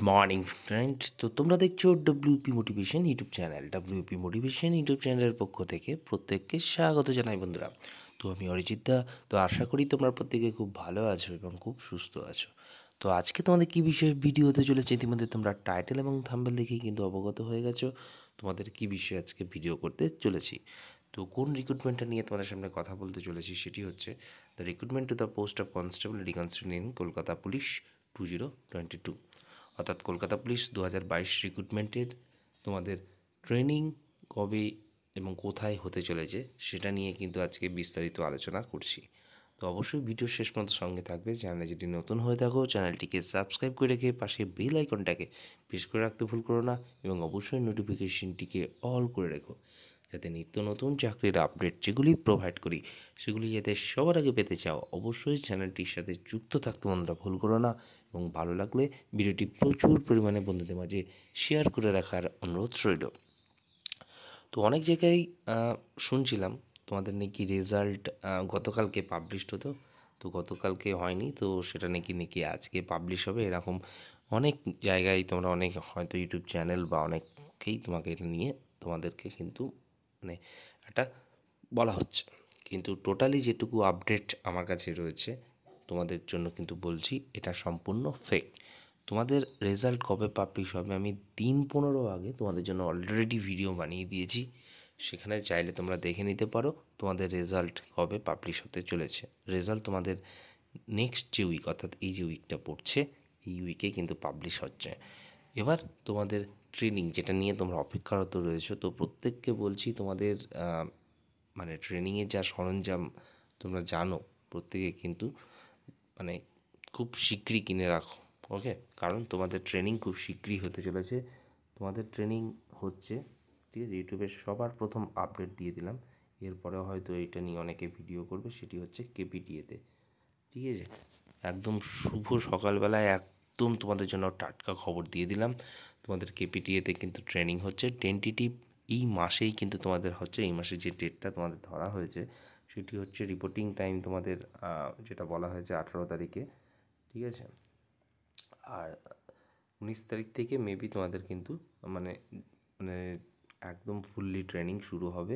Morning friends, তো তোমরা দেখছো WP motivation YouTube channel. WP motivation YouTube চ্যানেলের পক্ষ থেকে প্রত্যেককে স্বাগত জানাই বন্ধুরা। তো আমি অরিজিৎ দা। তো আশা করি তোমরা প্রত্যেকে খুব ভালো আছো এবং খুব সুস্থ আছো। তো আজকে তোমাদের কী বিষয়ে ভিডিও হতে চলেছে ইতিমধ্যে তোমরা টাইটেল এবং থাম্বনেল দেখেই কিন্তু অবগত হয়ে গেছো তোমাদের কী বিষয়ে আজকে ভিডিও করতে চলেছি। তো কোন রিক্রুটমেন্টটা নিয়ে তোমাদের সামনে কথা বলতে চলেছি সেটি হচ্ছে the recruitment to the post of constable lady constable in Kolkata police 2022, অর্থাৎ কলকাতা পুলিশ 2022 রিক্রুটমেন্টের তোমাদের ট্রেনিং কবে এবং কোথায় হতে চলেছে সেটা নিয়ে কিন্তু আজকে বিস্তারিত আলোচনা করছি। তো অবশ্যই ভিডিও শেষ পর্যন্ত সঙ্গে থাকবে। চ্যানেলে যদি নতুন হয়ে থাকো চ্যানেলটিকে সাবস্ক্রাইব করে রেখে পাশে বেল আইকনটাকে প্রেস করে রাখতে ভুল করো না এবং অবশ্যই নোটিফিকেশনটিকে অল করে রেখো, যাতে নিত্য নতুন চাকরির আপডেট যেগুলি প্রোভাইড করি সেগুলি যাতে সবার আগে পেতে চাও অবশ্যই চ্যানেলটির সাথে যুক্ত থাকতে বন্ধুরা ভুল করো না। এবং ভালো লাগলে ভিডিওটি প্রচুর পরিমাণে বন্ধুদের মাঝে শেয়ার করে রাখার অনুরোধ রইল। তো অনেক জায়গায় শুনছিলাম তোমাদের নাকি রেজাল্ট গতকালকে পাবলিশড হতো, তো গতকালকে হয়নি, তো সেটা নাকি আজকে পাবলিশ হবে, এরকম অনেক জায়গায় তোমরা অনেক হয়তো ইউটিউব চ্যানেল বা অনেকেই তোমাকে এটা নিয়ে তোমাদেরকে কিন্তু মানে একটা বলা হচ্ছে, কিন্তু টোটালি যেটুকু আপডেট আমার কাছে রয়েছে তোমাদের জন্য কিন্তু বলছি এটা সম্পূর্ণ ফেক। তোমাদের রেজাল্ট কবে পাবলিশ হবে আমি দিন 15 আগে তোমাদের জন্য অলরেডি ভিডিও বানিয়ে দিয়েছি, সেখানে চাইলে তোমরা দেখে নিতে পারো তোমাদের রেজাল্ট কবে পাবলিশ হতে চলেছে। রেজাল্ট তোমাদের নেক্সট যে উইক, অর্থাৎ এই যে উইকটা পড়ছে এই উইকে কিন্তু পাবলিশ হচ্ছে। এবার তোমাদের ট্রেনিং যেটা নিয়ে তোমরা অপেক্ষারত রয়েছো, তো প্রত্যেককে বলছি তোমাদের মানে ট্রেনিংয়ের যা সরঞ্জাম তোমরা জানো প্রত্যেকে কিন্তু মানে খুব শীঘ্রই কিনে রাখো, ওকে? কারণ তোমাদের ট্রেনিং খুব শীঘ্রই হতে চলেছে। তোমাদের ট্রেনিং হচ্ছে, ঠিক আছে, ইউটিউবের সবার প্রথম আপডেট দিয়ে দিলাম, এরপরেও হয়তো এটা নিয়ে অনেকে ভিডিও করবে, সেটি হচ্ছে কেপিটিএতে, ঠিক আছে? একদম শুভ সকালবেলায় একদম তোমাদের জন্য টাটকা খবর দিয়ে দিলাম। তোমাদের কেপিটিএতে কিন্তু ট্রেনিং হচ্ছে টেন্টেটিভ এই মাসেই কিন্তু তোমাদের হচ্ছে, এই মাসে যে ডেটটা তোমাদের ধরা হয়েছে সেটি হচ্ছে রিপোর্টিং টাইম তোমাদের যেটা বলা হয়েছে 18 তারিখে, ঠিক আছে? আর 19 তারিখ থেকে মেবি তোমাদের কিন্তু মানে মানে একদম ফুললি ট্রেনিং শুরু হবে।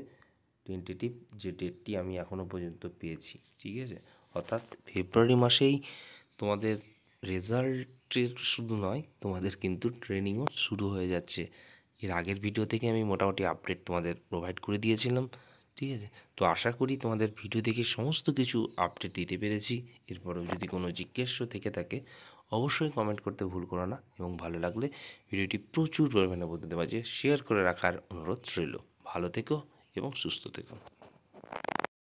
টেন্টেটিভ যে ডেটটি আমি এখনও পর্যন্ত পেয়েছি, ঠিক আছে? অর্থাৎ ফেব্রুয়ারি মাসেই তোমাদের রেজাল্টের শুধু নয়, তোমাদের কিন্তু ট্রেনিংও শুরু হয়ে যাচ্ছে। এর আগের ভিডিও থেকে আমি মোটামুটি আপডেট তোমাদের প্রোভাইড করে দিয়েছিলাম, ঠিক আছে? তো আশা করি তোমাদের ভিডিও দেখে সমস্ত কিছু আপডেট দিতে পেরেছি। এরপরেও যদি কোনো জিজ্ঞাসা থেকে থাকে অবশ্যই কমেন্ট করতে ভুল করো না এবং ভালো লাগলে ভিডিওটি প্রচুর পরিমাণে বন্ধুদের মাঝে শেয়ার করে রাখার অনুরোধ রইল। ভালো থেকো এবং সুস্থ থেকো।